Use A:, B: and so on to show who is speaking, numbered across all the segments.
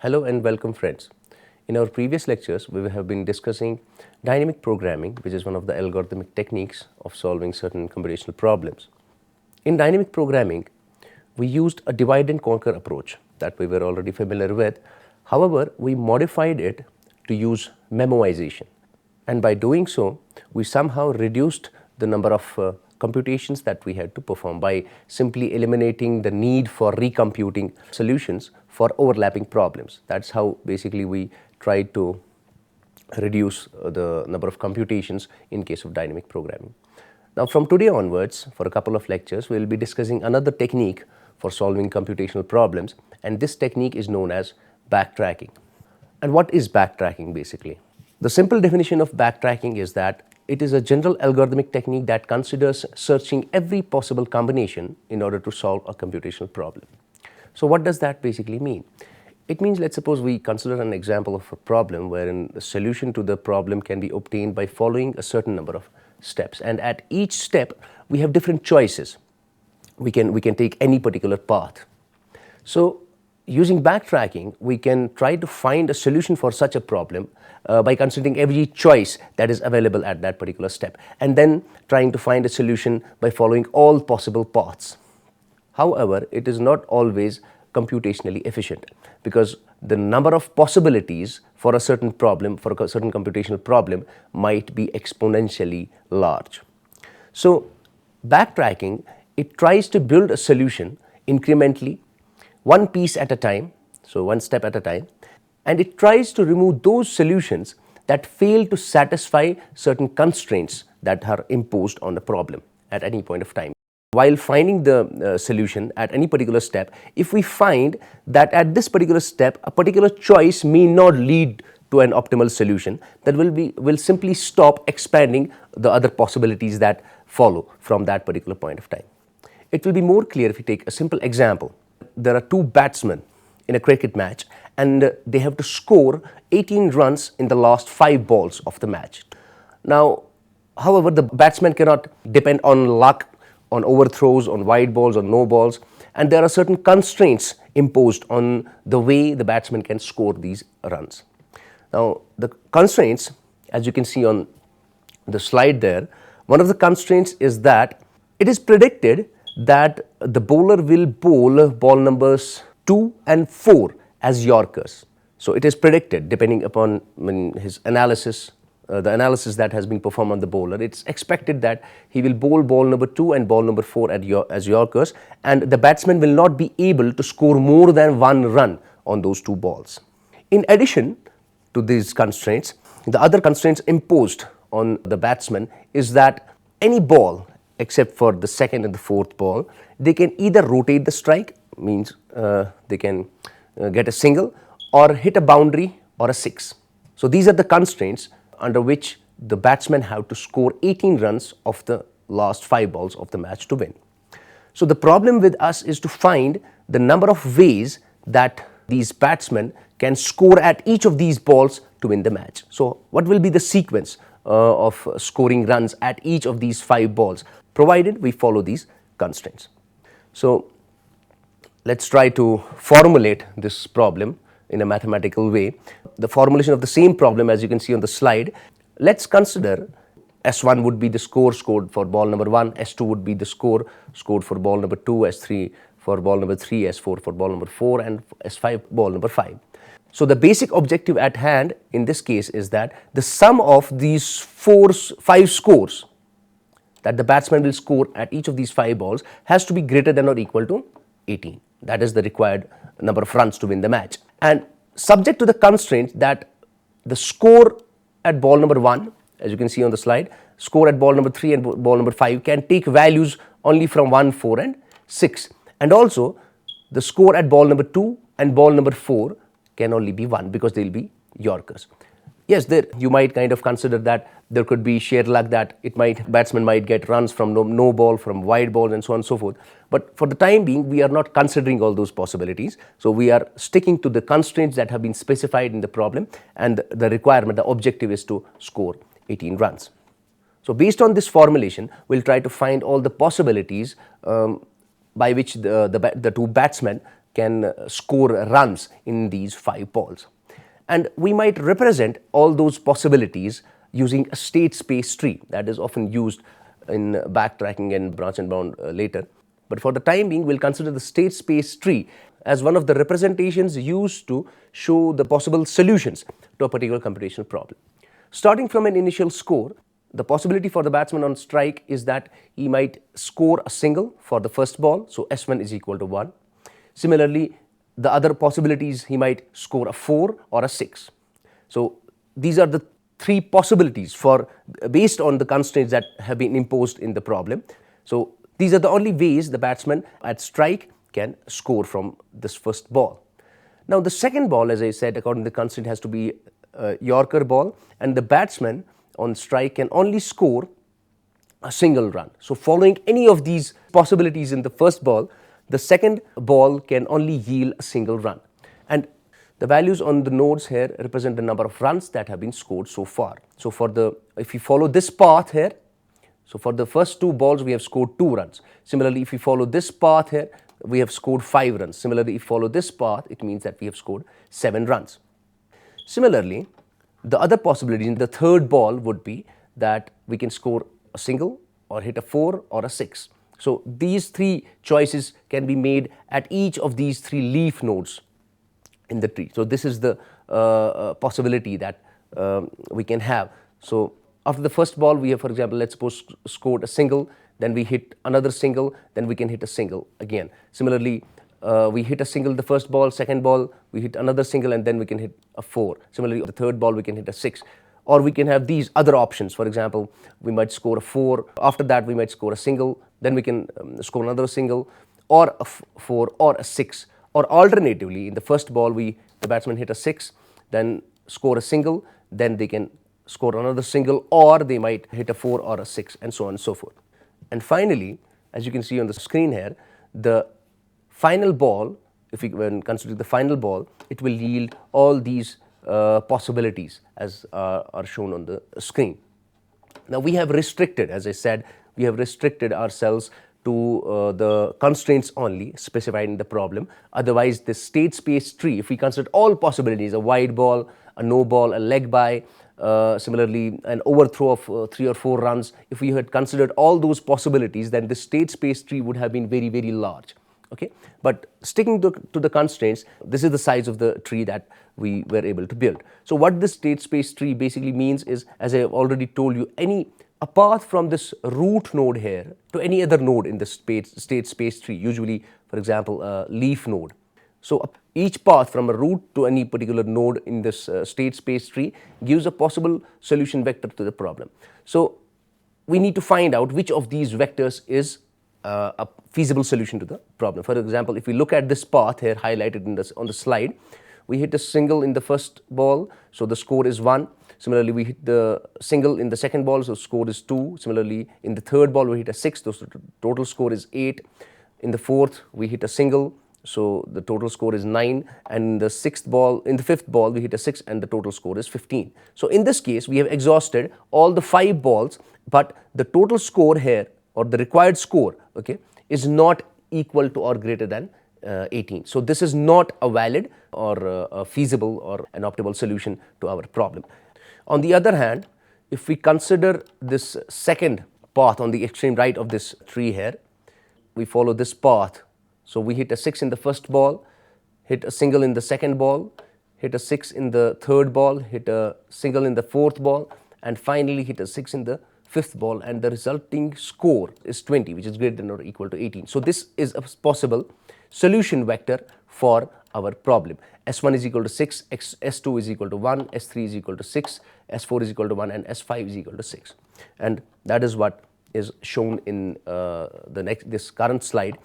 A: Hello and welcome friends. In our previous lectures, we have been discussing dynamic programming, which is one of the algorithmic techniques of solving certain computational problems. In dynamic programming, we used a divide and conquer approach that we were already familiar with. However, we modified it to use memoization. And by doing so, we somehow reduced the number of computations that we had to perform by simply eliminating the need for recomputing solutions for overlapping problems. That's how basically we tried to reduce the number of computations in case of dynamic programming. Now from today onwards, for a couple of lectures, we will be discussing another technique for solving computational problems, and this technique is known as backtracking. And what is backtracking basically? The simple definition of backtracking is that it is a general algorithmic technique that considers searching every possible combination in order to solve a computational problem. So what does that basically mean? It means, let's suppose we consider an example of a problem wherein the solution to the problem can be obtained by following a certain number of steps, and at each step we have different choices. We can take any particular path. So using backtracking, we can try to find a solution for such a problem by considering every choice that is available at that particular step, and then trying to find a solution by following all possible paths. However, it is not always computationally efficient because the number of possibilities for a certain problem, for a certain computational problem, might be exponentially large. So backtracking, it tries to build a solution incrementally, one piece at a time, so one step at a time, and it tries to remove those solutions that fail to satisfy certain constraints that are imposed on the problem at any point of time. While finding the solution at any particular step, if we find that at this particular step a particular choice may not lead to an optimal solution, that will simply stop expanding the other possibilities that follow from that particular point of time. It will be more clear if we take a simple example. There are two batsmen in a cricket match and they have to score 18 runs in the last 5 balls of the match. Now, however, the batsman cannot depend on luck, on overthrows, on wide balls, on no balls, and there are certain constraints imposed on the way the batsman can score these runs. Now, the constraints, as you can see on the slide there, one of the constraints is that it is predicted that the bowler will bowl ball numbers 2 and 4 as Yorkers. So it is predicted, depending upon his analysis, the analysis that has been performed on the bowler, it's expected that he will bowl ball number 2 and ball number 4 as Yorkers, and the batsman will not be able to score more than 1 run on those 2 balls. In addition to these constraints, the other constraints imposed on the batsman is that any ball except for the second and the fourth ball, they can either rotate the strike, means they can get a single, or hit a boundary or a 6. So these are the constraints under which the batsmen have to score 18 runs of the last 5 balls of the match to win. So the problem with us is to find the number of ways that these batsmen can score at each of these balls to win the match. So what will be the sequence of scoring runs at each of these 5 balls, provided we follow these constraints? So let's try to formulate this problem in a mathematical way. The formulation of the same problem, as you can see on the slide, let's consider S1 would be the score scored for ball number 1, S2 would be the score scored for ball number 2, S3 for ball number 3, S4 for ball number 4, and S5 ball number 5. So the basic objective at hand in this case is that the sum of these 5 scores that the batsman will score at each of these 5 balls has to be greater than or equal to 18. That is the required number of runs to win the match. And subject to the constraint that the score at ball number 1, as you can see on the slide, score at ball number 3 and ball number 5 can take values only from 1, 4 and 6. And also the score at ball number 2 and ball number 4 can only be 1 because they will be Yorkers. Yes, you might kind of consider that there could be sheer luck that batsmen might get runs from no ball, from wide balls, and so on and so forth. But for the time being, we are not considering all those possibilities. So we are sticking to the constraints that have been specified in the problem, and the requirement, the objective is to score 18 runs. So based on this formulation, we'll try to find all the possibilities by which the 2 batsmen can score runs in these 5 balls. And we might represent all those possibilities using a state space tree that is often used in backtracking and branch and bound later. But for the time being, we'll consider the state space tree as one of the representations used to show the possible solutions to a particular computational problem. Starting from an initial score, the possibility for the batsman on strike is that he might score a single for the first ball, so S1 is equal to 1. Similarly, the other possibilities, he might score a 4 or a 6. So these are the 3 possibilities based on the constraints that have been imposed in the problem. So these are the only ways the batsman at strike can score from this first ball. Now the second ball, as I said, according to the constraint, has to be a Yorker ball, and the batsman on strike can only score a single run. So following any of these possibilities in the first ball, the second ball can only yield a single run. And the values on the nodes here represent the number of runs that have been scored so far. So if you follow this path here, so for the first 2 balls we have scored 2 runs. Similarly, if you follow this path here, we have scored 5 runs. Similarly, if you follow this path, it means that we have scored 7 runs. Similarly, the other possibility in the third ball would be that we can score a single or hit a 4 or a 6. So these 3 choices can be made at each of these 3 leaf nodes in the tree. So this is the possibility that we can have. So after the first ball, we have, for example, let's suppose scored a single, then we hit another single, then we can hit a single again. Similarly, we hit a single the first ball, second ball we hit another single, and then we can hit a 4. Similarly, the third ball we can hit a 6. Or we can have these other options. For example, we might score a 4, after that we might score a single, then we can score another single, or a 4 or a 6. Or alternatively, in the first ball the batsman hit a 6, then score a single, then they can score another single, or they might hit a 4 or a 6, and so on and so forth. And finally, as you can see on the screen here, the final ball, when considering the final ball, it will yield all these possibilities as are shown on the screen. Now we have restricted, as I said, we have restricted ourselves to the constraints only specified in the problem. Otherwise, the state space tree, if we consider all possibilities, a wide ball, a no ball, a leg by, similarly an overthrow of 3 or 4 runs, if we had considered all those possibilities, then the state space tree would have been very, very large. Okay, but sticking to the constraints, this is the size of the tree that we were able to build. So what this state space tree basically means is, as I have already told you, a path from this root node here to any other node in the state space tree, usually, for example, a leaf node. So each path from a root to any particular node in this state space tree gives a possible solution vector to the problem. So we need to find out which of these vectors is a feasible solution to the problem. For example, if we look at this path here highlighted on the slide, we hit a single in the first ball, so the score is 1. Similarly, we hit the single in the second ball, so score is 2. Similarly, in the third ball, we hit a 6, so the total score is 8. In the fourth, we hit a single, so the total score is 9. And in the fifth ball, we hit a 6, and the total score is 15. So in this case, we have exhausted all the 5 balls, but the total score here, or the required score, okay, is not equal to or greater than 18. So this is not a valid or a feasible or an optimal solution to our problem. On the other hand, if we consider this second path on the extreme right of this tree here, we follow this path. So we hit a 6 in the first ball, hit a single in the second ball, hit a 6 in the third ball, hit a single in the fourth ball, and finally hit a 6 in the fifth ball, and the resulting score is 20, which is greater than or equal to 18. So this is a possible solution vector for our problem. S1 is equal to 6, S2 is equal to 1, S3 is equal to 6, S4 is equal to 1, and S5 is equal to 6. And that is what is shown in this current slide,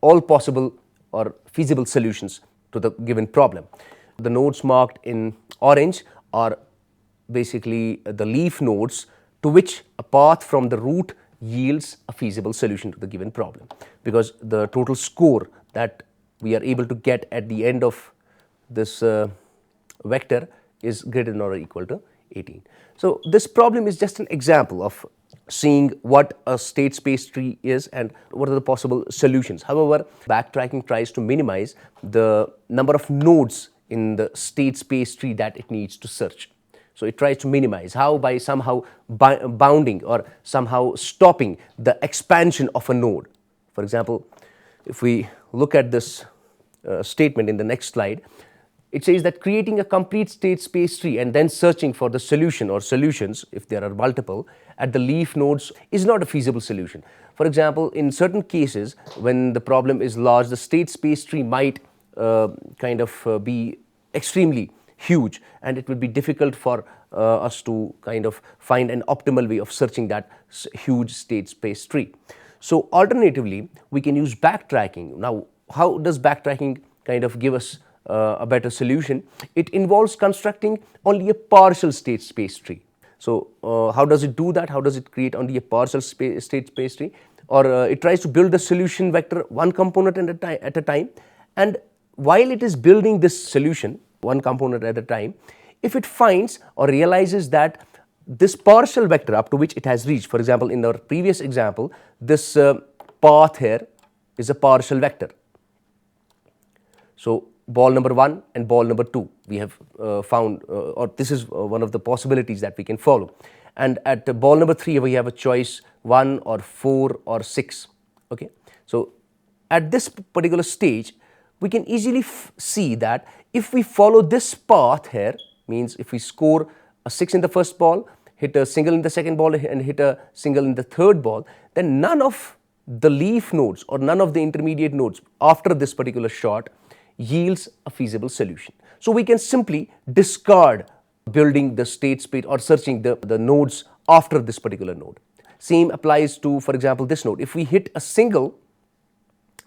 A: all possible or feasible solutions to the given problem. The nodes marked in orange are basically the leaf nodes to which a path from the root yields a feasible solution to the given problem, because the total score that we are able to get at the end of this vector is greater than or equal to 18. So this problem is just an example of seeing what a state space tree is and what are the possible solutions. However, backtracking tries to minimize the number of nodes in the state space tree that it needs to search. So it tries to minimize. How? By somehow bounding or somehow stopping the expansion of a node. For example, if we look at this statement in the next slide, it says that creating a complete state space tree and then searching for the solution or solutions, if there are multiple, at the leaf nodes is not a feasible solution. For example, in certain cases, when the problem is large, the state space tree might be extremely huge, and it would be difficult for us to kind of find an optimal way of searching that huge state space tree. So alternatively, we can use backtracking. Now, how does backtracking kind of give us a better solution? It involves constructing only a partial state space tree. So how does it do that? How does it create only a partial state space tree? Or it tries to build the solution vector one component at a time, and while it is building this solution one component at a time, if it finds or realizes that this partial vector up to which it has reached, for example, in our previous example, this path here is a partial vector. So ball number 1 and ball number 2 we have found, or this is one of the possibilities that we can follow. And at ball number 3 we have a choice 1 or 4 or 6. Okay. So at this particular stage, we can easily see that if we follow this path here, means if we score a 6 in the first ball, hit a single in the second ball and hit a single in the third ball, then none of the leaf nodes or none of the intermediate nodes after this particular shot yields a feasible solution. So we can simply discard building the state space or searching the nodes after this particular node. Same applies to, for example, this node. If we hit a single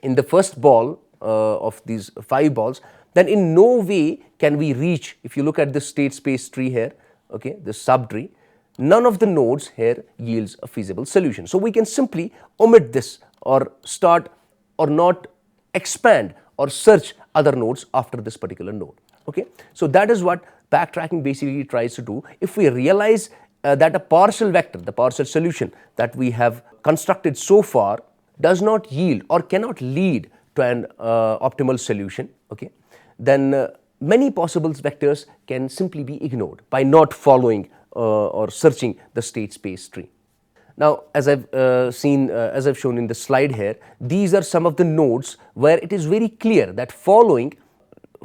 A: in the first ball of these 5 balls, then in no way can we reach, if you look at this state space tree here, okay, this subtree, none of the nodes here yields a feasible solution. So we can simply omit this or start or not expand or search other nodes after this particular node. Okay, so that is what backtracking basically tries to do. If we realize that a partial vector, the partial solution that we have constructed so far does not yield or cannot lead to an optimal solution, okay, then many possible vectors can simply be ignored by not following or searching the state space tree. Now, as I've shown in the slide here, these are some of the nodes where it is very clear that following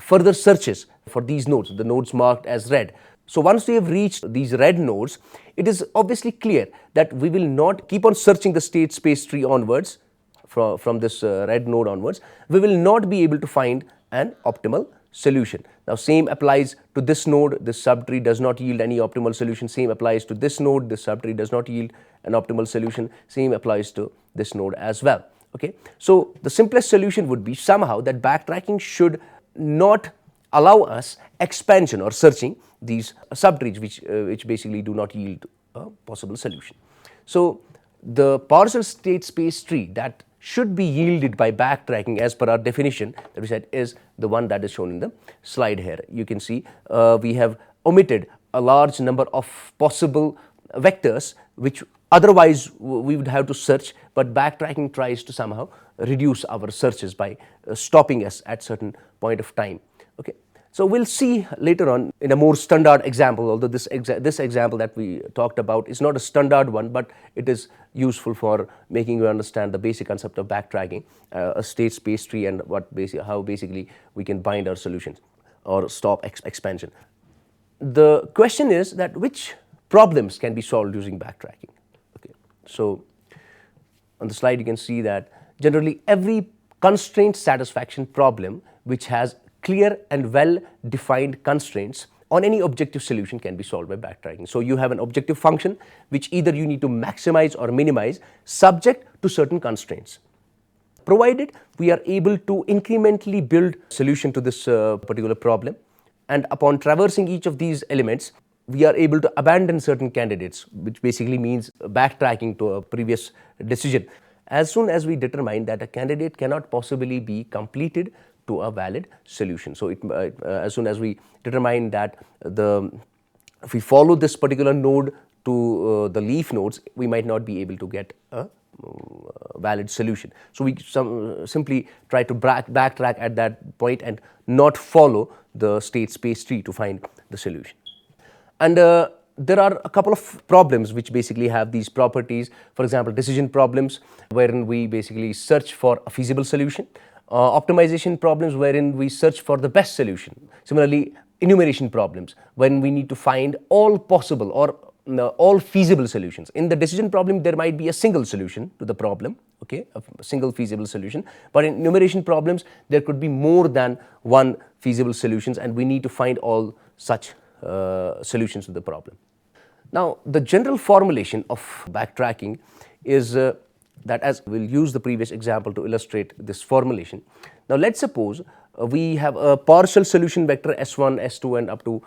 A: further searches for these nodes, the nodes marked as red. So once we have reached these red nodes, it is obviously clear that we will not keep on searching the state space tree onwards from this red node onwards. We will not be able to find an optimal solution. Now, same applies to this node. This subtree does not yield any optimal solution. Same applies to this node. This subtree does not yield an optimal solution. Same applies to this node as well. Okay. So the simplest solution would be somehow that backtracking should not allow us expansion or searching these subtrees which basically do not yield a possible solution. So the partial state space tree that should be yielded by backtracking as per our definition that we said is the one that is shown in the slide here. You can see we have omitted a large number of possible vectors which otherwise we would have to search, but backtracking tries to somehow reduce our searches by stopping us at certain point of time. Okay. So we'll see later on in a more standard example, although this example that we talked about is not a standard one, but it is useful for making you understand the basic concept of backtracking, a state space tree, and how basically we can bind our solutions or stop expansion. The question is that which problems can be solved using backtracking. Okay. So on the slide you can see that generally every constraint satisfaction problem which has clear and well-defined constraints on any objective solution can be solved by backtracking. So you have an objective function which either you need to maximize or minimize subject to certain constraints. Provided we are able to incrementally build solution to this particular problem, and upon traversing each of these elements, we are able to abandon certain candidates, which basically means backtracking to a previous decision. As soon as we determine that a candidate cannot possibly be completed to a valid solution. So as soon as we determine that if we follow this particular node to the leaf nodes, we might not be able to get a valid solution. So we simply try to backtrack at that point and not follow the state space tree to find the solution. And there are a couple of problems which basically have these properties. For example, decision problems, wherein we basically search for a feasible solution. Optimization problems, wherein we search for the best solution. Similarly, enumeration problems, when we need to find all possible or all feasible solutions. In the decision problem, there might be a single solution to the problem, okay, a single feasible solution. But in enumeration problems, there could be more than one feasible solutions, and we need to find all such solutions to the problem. Now, the general formulation of backtracking is that, as we'll use the previous example to illustrate this formulation. Now, let's suppose we have a partial solution vector S1, S2 and up to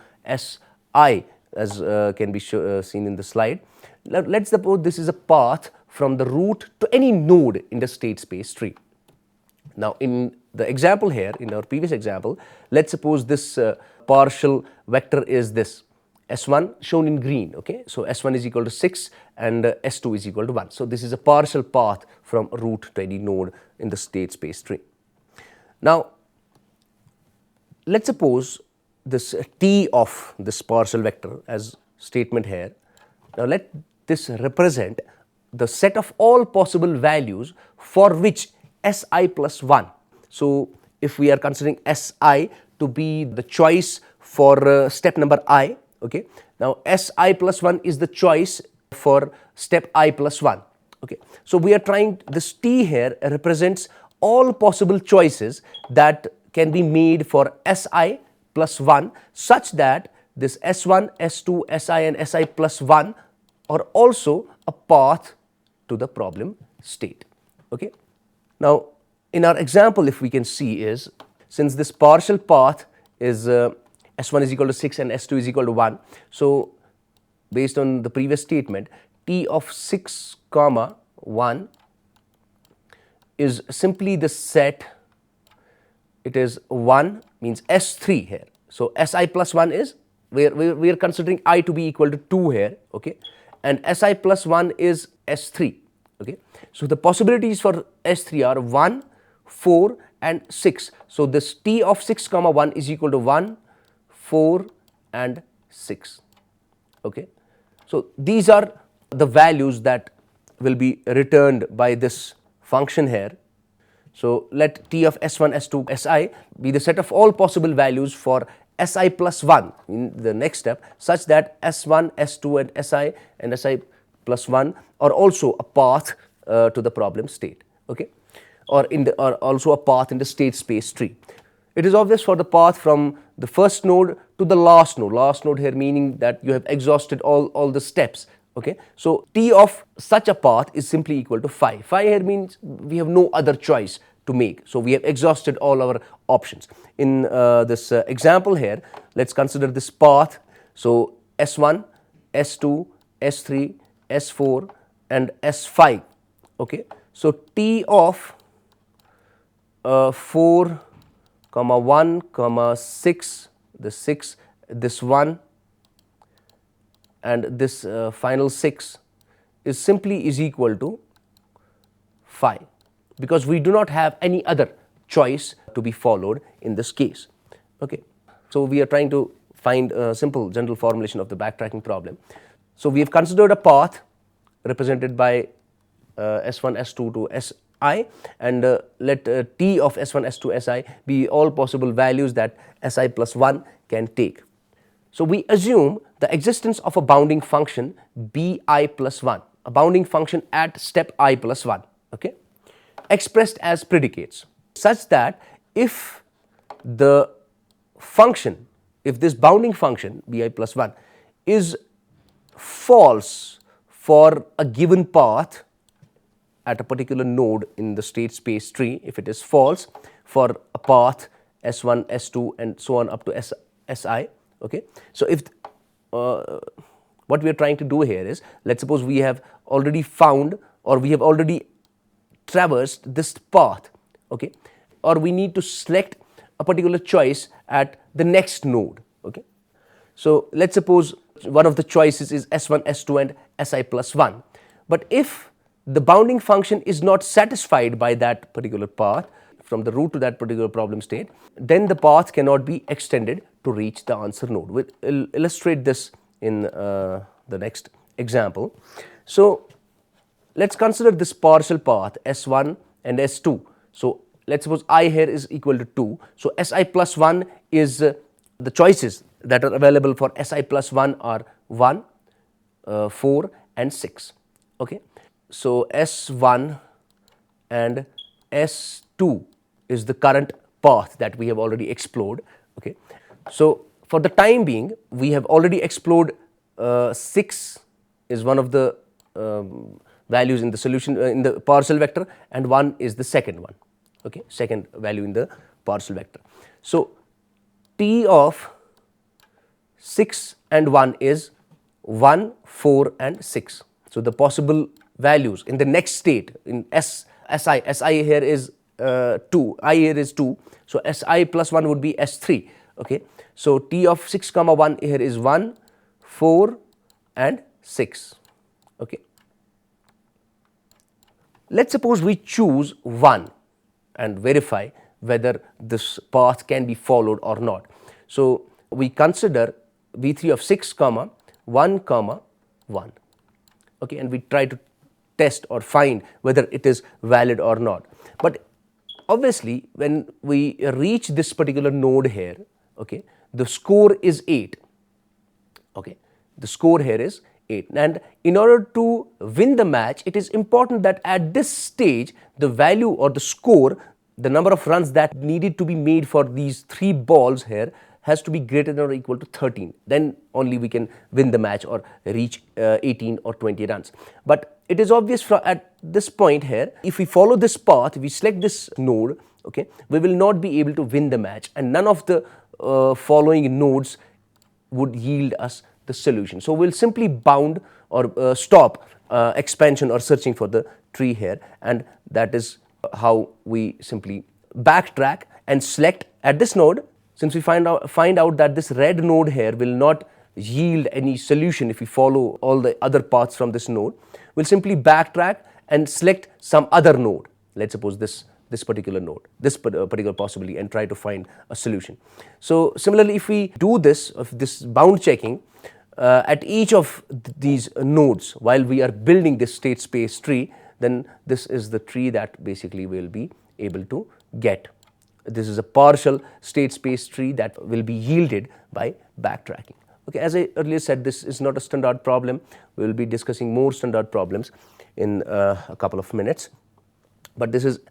A: Si, as can be seen in the slide. Let's suppose this is a path from the root to any node in the state space tree. Now, in the example here, in our previous example, let's suppose this partial vector is this S1 shown in green, okay. So S1 is equal to 6 and S2 is equal to 1. So this is a partial path from root to any node in the state space tree. Now, let's suppose this T of this partial vector as statement here. Now, let this represent the set of all possible values for which Si plus 1. So, if we are considering Si to be the choice for step number I, okay. Now, Si plus 1 is the choice for step I plus 1, okay. So, we are trying, this T here represents all possible choices that can be made for Si plus 1, such that this S1, S2, Si and Si plus 1 are also a path to the problem state, okay. Now, in our example, if we can see is, since this partial path is S1 is equal to 6 and S2 is equal to 1. So, based on the previous statement, T of 6 comma 1 is simply the set, it is 1 means S3 here. So, Si plus 1 is, we are considering I to be equal to 2 here, okay, and Si plus 1 is S3, okay. So, the possibilities for S3 are 1, 4 and 6. So, this T of 6 comma 1 is equal to 1, 4 and 6, okay. So, these are the values that will be returned by this function here. So, let T of S1, S2, Si be the set of all possible values for Si plus 1 in the next step, such that S1, S2 and Si plus 1 are also a path to the problem state, okay, or also a path in the state space tree. It is obvious for the path from the first node to the last node here meaning that you have exhausted all the steps, okay. So, T of such a path is simply equal to phi. Phi here means we have no other choice to make. So, we have exhausted all our options. In this example here, let us consider this path. So, S1, S2, S3, S4 and S5, okay. So, T of 4 comma 1 comma 6, this 6, this 1 and this final 6 is simply is equal to phi, because we do not have any other choice to be followed in this case, okay. So, we are trying to find a simple general formulation of the backtracking problem. So, we have considered a path represented by S1, S2 to Si, and let T of S1, S2, Si be all possible values that Si plus 1 can take. So, we assume the existence of a bounding function Bi plus 1, a bounding function at step I plus 1, okay, expressed as predicates, such that if the function, if this bounding function Bi plus 1 is false for a given path at a particular node in the state space tree, if it is false for a path S1, S2 and so on up to Si, okay. So, if what we are trying to do here is, let us suppose we have already found or we have already traversed this path, okay, or we need to select a particular choice at the next node, okay. So, let us suppose one of the choices is S1, S2 and Si plus 1. But if the bounding function is not satisfied by that particular path from the root to that particular problem state, then the path cannot be extended to reach the answer node. We'll illustrate this in the next example. So let's consider this partial path S1 and S2. So let's suppose I here is equal to 2. So Si plus 1 is the choices that are available for Si plus 1 are 1, 4 and 6. Okay. So S1 and S2 is the current path that we have already explored. Okay. So for the time being, we have already explored 6 is one of the values in the solution in the partial vector, and 1 is the second one. Okay, second value in the partial vector. So T of 6 and 1 is 1, 4 and 6. So the possible values in the next state in Si here is 2, I here is 2. So Si plus 1 would be S3. Okay. So T of 6 comma 1 here is 1, 4 and 6. Okay. Let's suppose we choose 1 and verify whether this path can be followed or not. So we consider V3 of 6 comma 1 comma 1. Okay, and we try to test or find whether it is valid or not. But obviously when we reach this particular node here, okay, the score is 8. Okay, the score here is 8, and in order to win the match, it is important that at this stage the value or the score, the number of runs that needed to be made for these 3 balls here has to be greater than or equal to 13. Then only we can win the match or reach 18 or 20 runs. But it is obvious at this point here, if we follow this path, we select this node, okay, we will not be able to win the match, and none of the following nodes would yield us the solution. So we'll simply bound or stop expansion or searching for the tree here, and that is how we simply backtrack and select at this node. Since we find out that this red node here will not yield any solution if we follow all the other paths from this node, we'll simply backtrack and select some other node. Let's suppose this particular node, this particular possibility, and try to find a solution. So similarly, if we do this bound checking at each of these nodes while we are building this state space tree, then this is the tree that basically we will be able to get. This is a partial state space tree that will be yielded by backtracking. Okay, as I earlier said, this is not a standard problem. We will be discussing more standard problems in a couple of minutes, but this is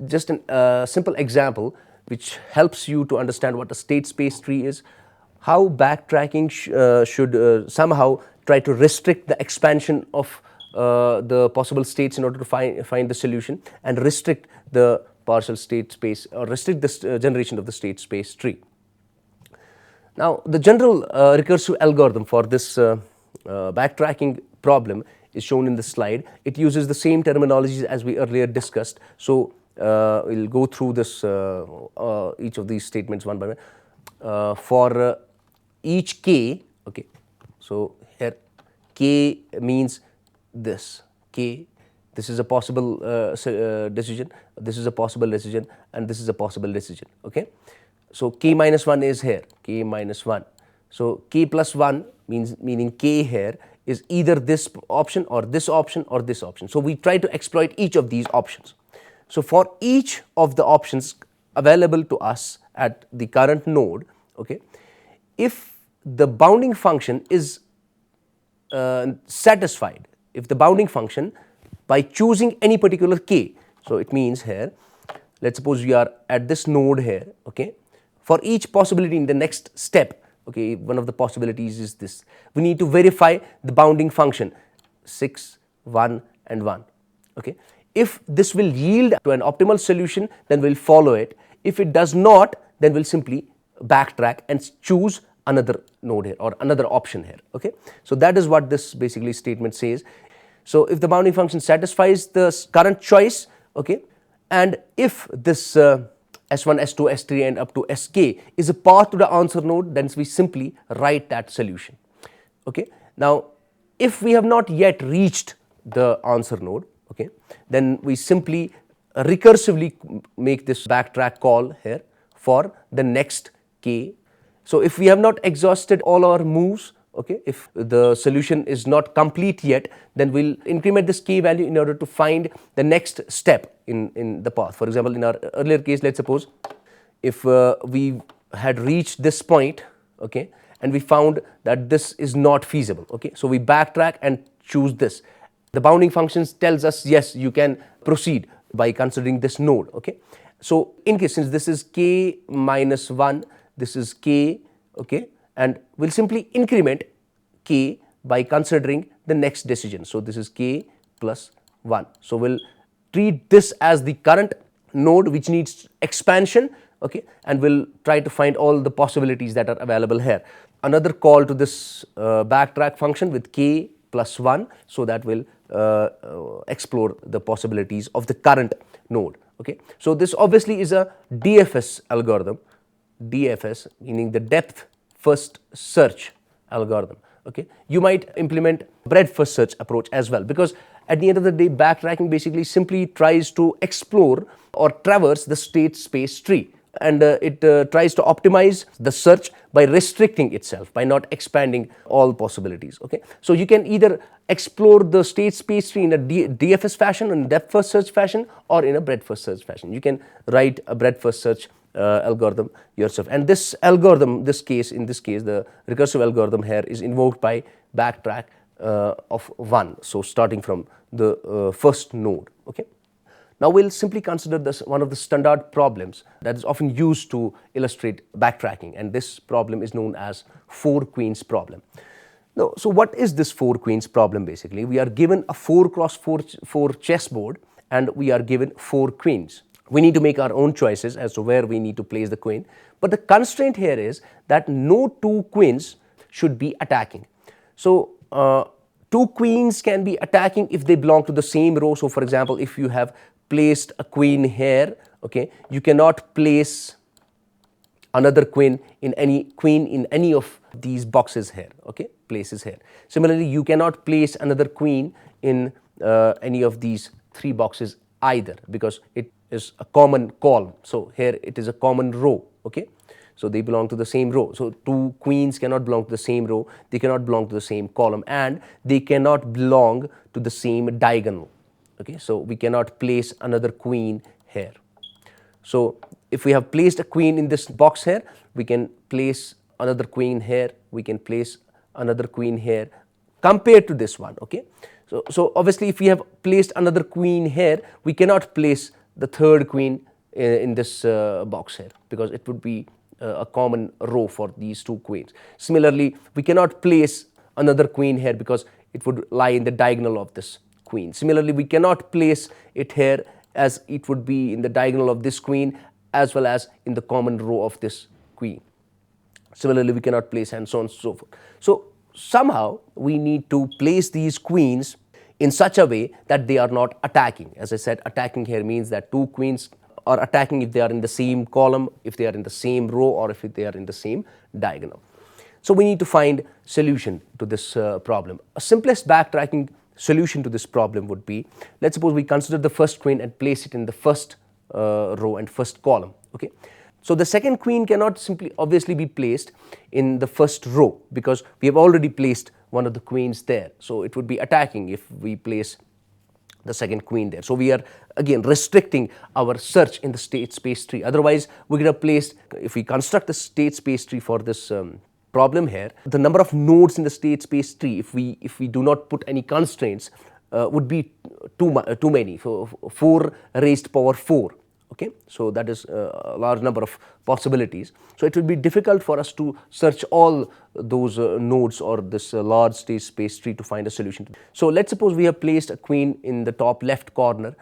A: just a simple example which helps you to understand what a state space tree is, how backtracking should somehow try to restrict the expansion of the possible states in order to find the solution, and restrict the partial state space or restrict the generation of the state space tree. Now, the general recursive algorithm for this backtracking problem is shown in the slide. It uses the same terminologies as we earlier discussed. So we'll go through this each of these statements one by one. For each k, okay, so here k means this k. This is a possible decision, this is a possible decision, and this is a possible decision. Okay, so k minus 1 is here, k minus 1. So k plus 1 meaning k here is either this option or this option or this option. So we try to exploit each of these options. So for each of the options available to us at the current node, okay, if the bounding function is satisfied, if the bounding function by choosing any particular k, so it means here, let's suppose we are at this node here, okay, for each possibility in the next step, okay, one of the possibilities is this, we need to verify the bounding function 6, 1 and 1, okay. If this will yield to an optimal solution, then we'll follow it. If it does not, then we'll simply backtrack and choose another node here or another option here, okay. So that is what this basically statement says. So if the bounding function satisfies the current choice, okay, and if this S1, S2, S3 and up to Sk is a path to the answer node, then we simply write that solution. Okay. Now, if we have not yet reached the answer node, okay, then we simply recursively make this backtrack call here for the next k. So, if we have not exhausted all our moves, okay, if the solution is not complete yet, then we will increment this k value in order to find the next step in the path. For example, in our earlier case, let us suppose if we had reached this point, okay, and we found that this is not feasible, okay, so we backtrack and choose this. The bounding functions tells us yes, you can proceed by considering this node, okay. So in case, since this is k minus 1, this is k, okay, and we'll simply increment k by considering the next decision. So this is k plus 1. So we'll treat this as the current node which needs expansion, okay, and we'll try to find all the possibilities that are available here. Another call to this backtrack function with k plus 1, so that will explore the possibilities of the current node, okay. So this obviously is a DFS algorithm, DFS meaning the depth first search algorithm, okay. You might implement breadth first search approach as well, because at the end of the day, backtracking basically simply tries to explore or traverse the state space tree, and it tries to optimize the search by restricting itself, by not expanding all possibilities, okay. So you can either explore the state space tree in a DFS fashion, in depth first search fashion, or in a breadth first search fashion. You can write a breadth first search algorithm yourself, and this algorithm, in this case the recursive algorithm here is invoked by backtrack of 1, so starting from the first node, okay. Now we'll simply consider this one of the standard problems that is often used to illustrate backtracking, and this problem is known as 4 queens problem. Now, so what is this 4 queens problem? Basically, we are given a 4x4 chessboard and we are given 4 queens. We need to make our own choices as to where we need to place the queen, but the constraint here is that no 2 queens should be attacking. So 2 queens can be attacking if they belong to the same row. So for example, if you have placed a queen here, okay, you cannot place another queen in any of these boxes here, okay, places here. Similarly, you cannot place another queen in any of these 3 boxes either, because it is a common column. So here it is a common row, okay. So they belong to the same row. So 2 queens cannot belong to the same row, they cannot belong to the same column, and they cannot belong to the same diagonal, okay. So we cannot place another queen here. So if we have placed a queen in this box here, we can place another queen here, we can place another queen here compared to this one, okay. So obviously if we have placed another queen here, we cannot place the third queen in this box here, because it would be a common row for these 2 queens. Similarly, we cannot place another queen here because it would lie in the diagonal of this queen. Similarly, we cannot place it here, as it would be in the diagonal of this queen as well as in the common row of this queen. Similarly, we cannot place, and so on and so forth. So somehow we need to place these queens in such a way that they are not attacking. As I said, attacking here means that 2 queens are attacking if they are in the same column, if they are in the same row, or if they are in the same diagonal. So we need to find solution to this problem. A simplest backtracking solution to this problem would be, let's suppose we consider the first queen and place it in the first row and first column, okay. So the second queen cannot simply obviously be placed in the first row, because we have already placed one of the queens there. So it would be attacking if we place the second queen there. So we are again restricting our search in the state space tree. Otherwise, we could have placed, if we construct the state space tree for this problem here, the number of nodes in the state space tree, if we do not put any constraints, would be too many, 4 raised power 4. Okay, so that is a large number of possibilities. So it will be difficult for us to search all those nodes or this large state space tree to find a solution. So let's suppose we have placed a queen in the top left corner.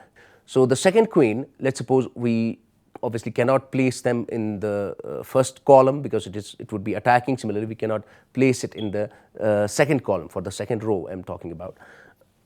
A: So the second queen, let's suppose we obviously cannot place them in the first column, because it would be attacking. Similarly, we cannot place it in the second column, for the second row I'm talking about,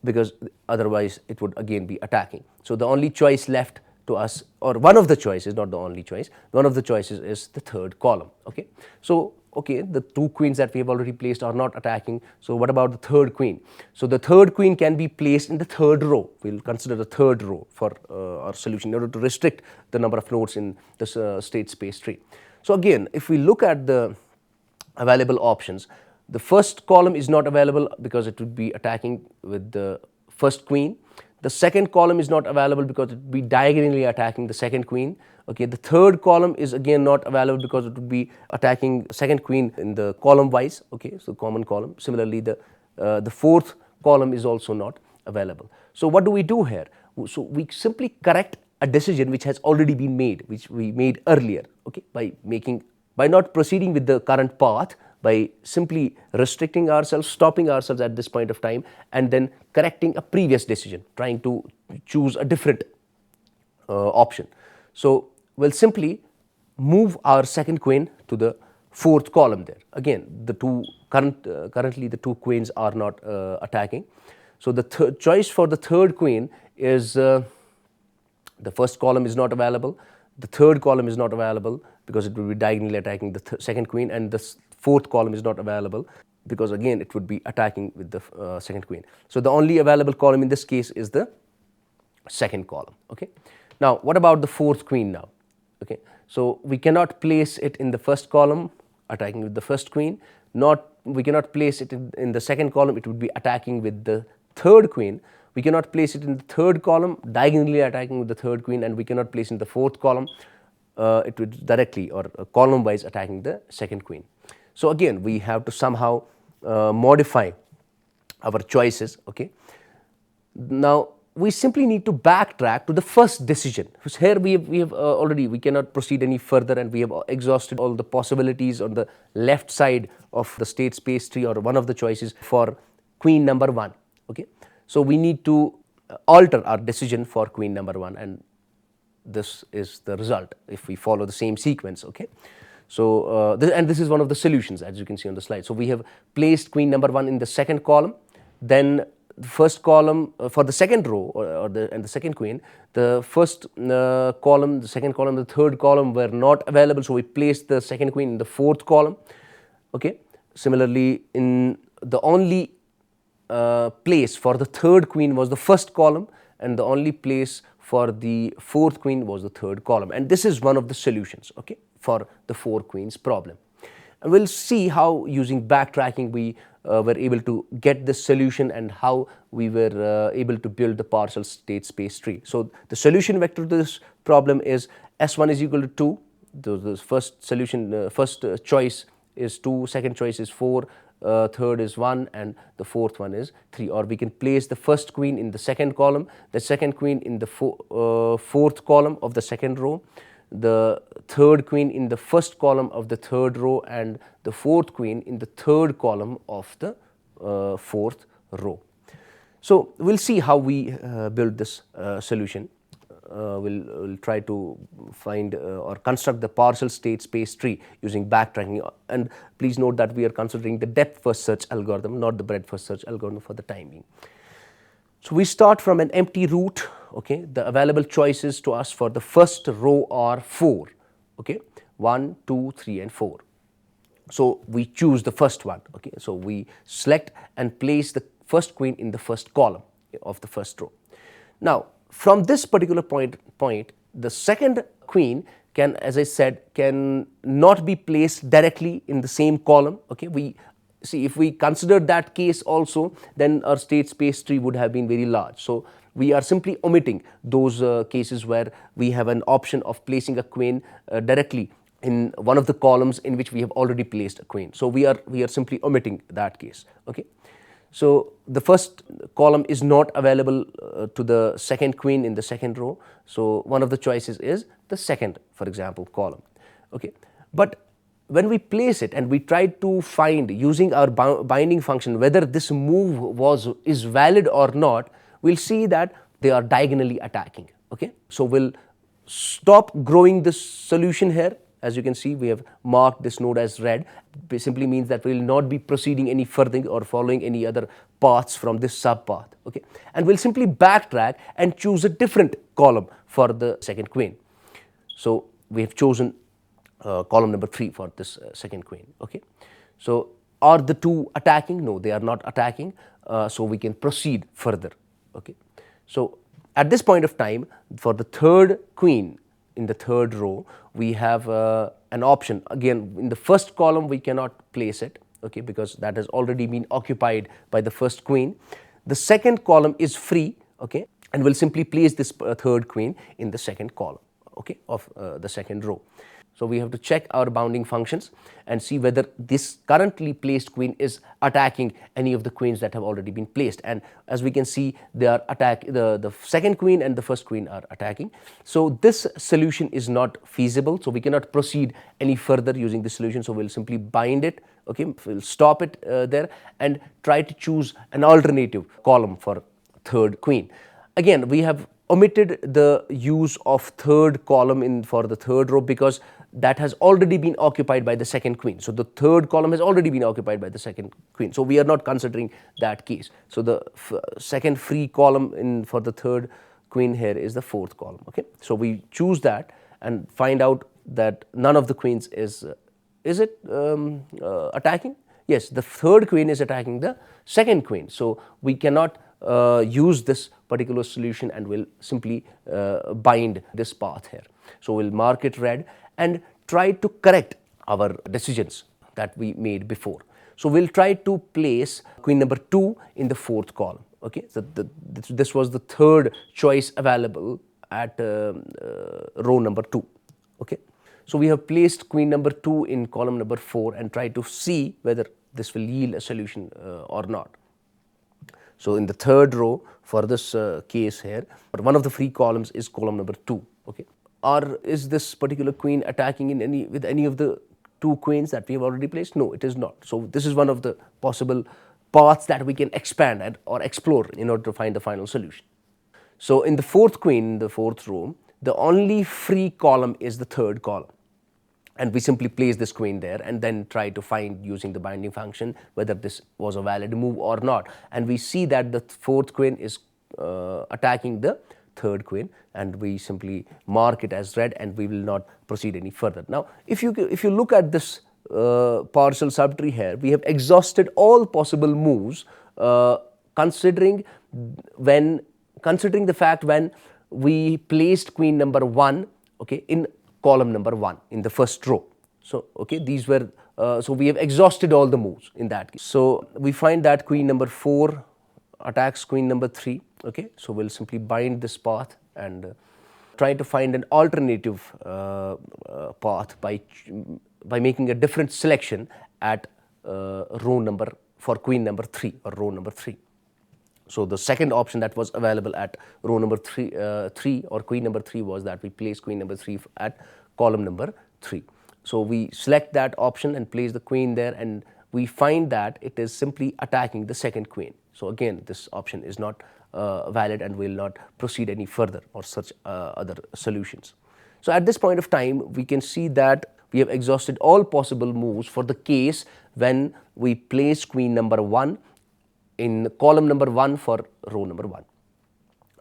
A: because otherwise it would again be attacking. So the only choice left to us, or one of the choices, not the only choice, one of the choices is the third column. Okay, so okay, the two queens that we have already placed are not attacking. So what about the third queen? So the third queen can be placed in the third row. We'll consider the third row for our solution in order to restrict the number of nodes in this state space tree. So again, if we look at the available options, the first column is not available because it would be attacking with the first queen. The second column is not available because it would be diagonally attacking the second queen. Okay, the third column is again not available because it would be attacking second queen in the column wise. Okay, so common column. Similarly, the fourth column is also not available. So what do we do here? So we simply correct a decision which has already been made, which we made earlier. Okay, by not proceeding with the current path, by simply restricting ourselves, stopping ourselves at this point of time, and then correcting a previous decision, trying to choose a different option. So we'll simply move our second queen to the fourth column there. Again, the two currently the two queens are not attacking. So the choice for the third queen is the first column is not available, the third column is not available because it will be diagonally attacking the second queen, and the fourth column is not available because again it would be attacking with the second queen. So the only available column in this case is the second column. Okay. Now what about the fourth queen now? Okay. So we cannot place it in the first column attacking with the first queen, we cannot place it in the second column, it would be attacking with the third queen. We cannot place it in the third column diagonally attacking with the third queen, and we cannot place in the fourth column it would directly or column wise attacking the second queen. So again we have to somehow modify our choices. Okay. Now we simply need to backtrack to the first decision, because here we have already, we cannot proceed any further and we have exhausted all the possibilities on the left side of the state space tree or one of the choices for queen number 1. Okay. So we need to alter our decision for queen number 1, and this is the result if we follow the same sequence. Okay. So this is one of the solutions, as you can see on the slide. So we have placed queen number 1 in the second column, then the first column for the second row and the second queen, the first column, the second column, the third column were not available, so we placed the second queen in the fourth column. Okay. Similarly, in the only place for the third queen was the first column, and the only place for the fourth queen was the third column, and this is one of the solutions, okay, for the four queens problem. And we'll see how using backtracking we were able to get this solution and how we were able to build the partial state space tree. So the solution vector to this problem is S1 is equal to 2. The first solution, first choice is 2, second choice is 4, third is 1, and the fourth one is 3. Or we can place the first queen in the second column, the second queen in the fourth column of the second row, the third queen in the first column of the third row, and the fourth queen in the third column of the fourth row. So we'll see how we build this solution. We'll try to find or construct the partial state space tree using backtracking, and please note that we are considering the depth first search algorithm, not the breadth first search algorithm for the time being. So we start from an empty root. Okay, the available choices to us for the first row are 4. Okay, 1, 2, 3, and 4. So we choose the first one. Okay, so we select and place the first queen in the first column of the first row. Now from this particular point, the second queen can, as I said, can not be placed directly in the same column. Okay, we see if we consider that case also, then our state space tree would have been very large. So we are simply omitting those cases where we have an option of placing a queen directly in one of the columns in which we have already placed a queen. So we are simply omitting that case. Okay. So the first column is not available to the second queen in the second row. So one of the choices is the second, for example, column. Okay. But when we place it and we try to find using our binding function whether this move is valid or not, we'll see that they are diagonally attacking. Okay. So we'll stop growing this solution here. As you can see, we have marked this node as red. It simply means that we will not be proceeding any further or following any other paths from this subpath. Okay. And we'll simply backtrack and choose a different column for the second queen. So we have chosen column number 3 for this second queen. Okay, so are the two attacking? No, they are not attacking, so we can proceed further. Okay, so at this point of time, for the third queen in the third row, we have an option. Again, in the first column we cannot place it, okay, because that has already been occupied by the first queen. The second column is free, okay, and we'll simply place this third queen in the second column, okay, of the second row. So we have to check our bounding functions and see whether this currently placed queen is attacking any of the queens that have already been placed. And as we can see, they are the second queen and the first queen are attacking. So this solution is not feasible. So we cannot proceed any further using this solution. So we'll simply bind it. Okay, we'll stop it there and try to choose an alternative column for third queen. Again, we have omitted the use of third column for the third row because that has already been occupied by the second queen. So the third column has already been occupied by the second queen. So we are not considering that case. So the second free column for the third queen here is the fourth column. Okay, so we choose that and find out that none of the queens is it attacking? Yes, the third queen is attacking the second queen. So we cannot use this particular solution and we'll simply bind this path here. So we'll mark it red and try to correct our decisions that we made before. So we'll try to place queen number 2 in the fourth column. Okay, so this was the third choice available at row number 2. Okay, so we have placed queen number 2 in column number 4 and try to see whether this will yield a solution or not. So in the third row for this case here, one of the free columns is column number 2. Okay, or is this particular queen attacking with any of the two queens that we have already placed? No, it is not. So this is one of the possible paths that we can expand or explore in order to find the final solution. So in the fourth queen, in the fourth row, the only free column is the third column. And we simply place this queen there and then try to find, using the binding function, whether this was a valid move or not. And we see that the fourth queen is attacking the third queen, and we simply mark it as red and we will not proceed any further. Now, if you look at this partial subtree here, we have exhausted all possible moves considering the fact when we placed queen number 1, okay, in column number 1 in the first row. So okay, these were so we have exhausted all the moves in that case. So we find that queen number 4 attacks queen number 3. Okay, so we'll simply bind this path and try to find an alternative path by making a different selection at row number for queen number 3 or row number 3. So the second option that was available at row number 3 or queen number 3 was that we place queen number 3 at column number 3. So we select that option and place the queen there, and we find that it is simply attacking the second queen. So again, this option is not valid and will not proceed any further or search other solutions. So at this point of time, we can see that we have exhausted all possible moves for the case when we place queen number 1 in column number 1 for row number 1.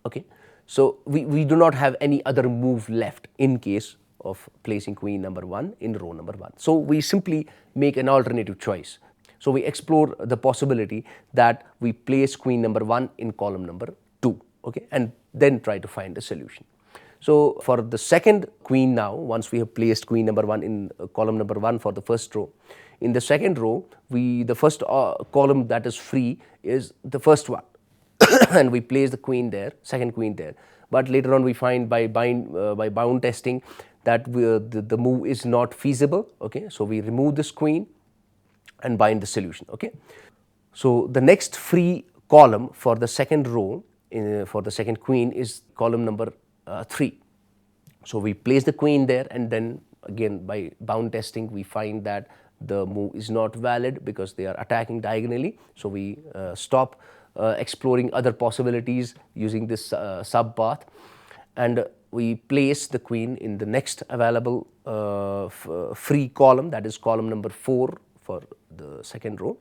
A: Okay, so we do not have any other move left in case of placing queen number 1 in row number 1. So we simply make an alternative choice. So we explore the possibility that we place queen number 1 in column number 2, okay, and then try to find a solution. So for the second queen now, once we have placed queen number 1 in column number 1 for the first row, in the second row, the first column that is free is the first one and we place the queen there, second queen there. But later on we find by bound testing that the move is not feasible. Okay, so we remove this queen and bind the solution. Okay, so the next free column for the second row for the second queen is column number 3. So we place the queen there, and then again by bound testing we find that the move is not valid because they are attacking diagonally. So we stop exploring other possibilities using this sub path, and we place the queen in the next available free column, that is column number 4 for the second row,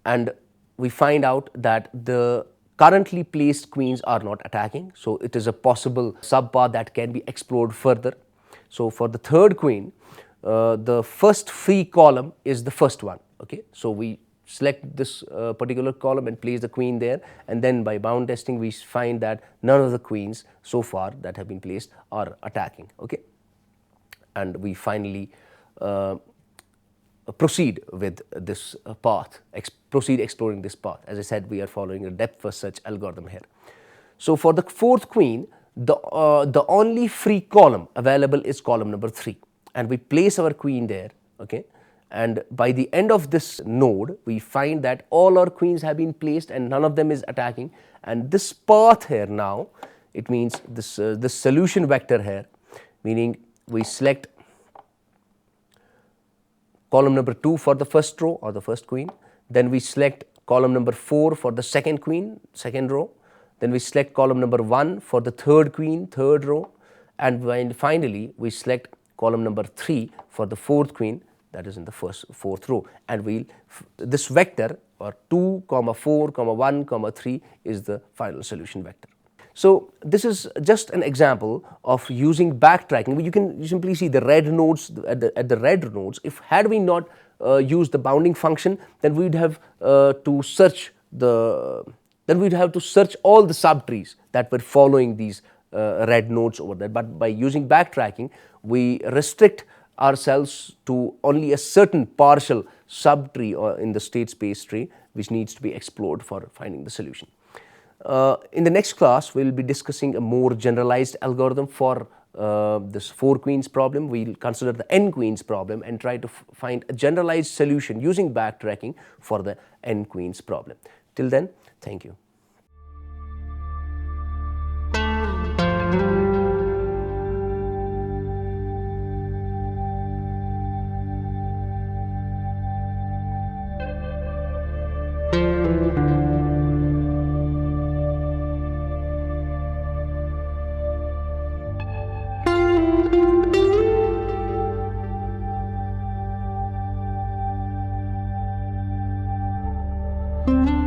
A: and we find out that the currently placed queens are not attacking. So it is a possible sub path that can be explored further. So for the third queen, the first free column is the first one. Okay, so we select this particular column and place the queen there, and then by bound testing we find that none of the queens so far that have been placed are attacking. Okay, and we finally proceed with this path, proceed exploring this path. As I said, we are following a depth first search algorithm here. So for the fourth queen, the only free column available is column number 3, and we place our queen there. Okay, and by the end of this node we find that all our queens have been placed and none of them is attacking, and this path here now, it means this this solution vector here, meaning we select column number 2 for the first row or the first queen, then we select column number 4 for the second queen, second row, then we select column number 1 for the third queen, third row, and finally we select column number 3 for the fourth queen, that is in the fourth row, and we'll this vector or 2, 4, 1, 3 is the final solution vector. So this is just an example of using backtracking. You can simply see the red nodes at the red nodes. If had we not used the bounding function, then we'd have to search all the subtrees that were following these red nodes over there. But by using backtracking, we restrict ourselves to only a certain partial subtree or in the state space tree which needs to be explored for finding the solution. In the next class, we will be discussing a more generalized algorithm for this 4 queens problem. We will consider the n queens problem and try to find a generalized solution using backtracking for the n queens problem. Till then, thank you.
B: Thank you.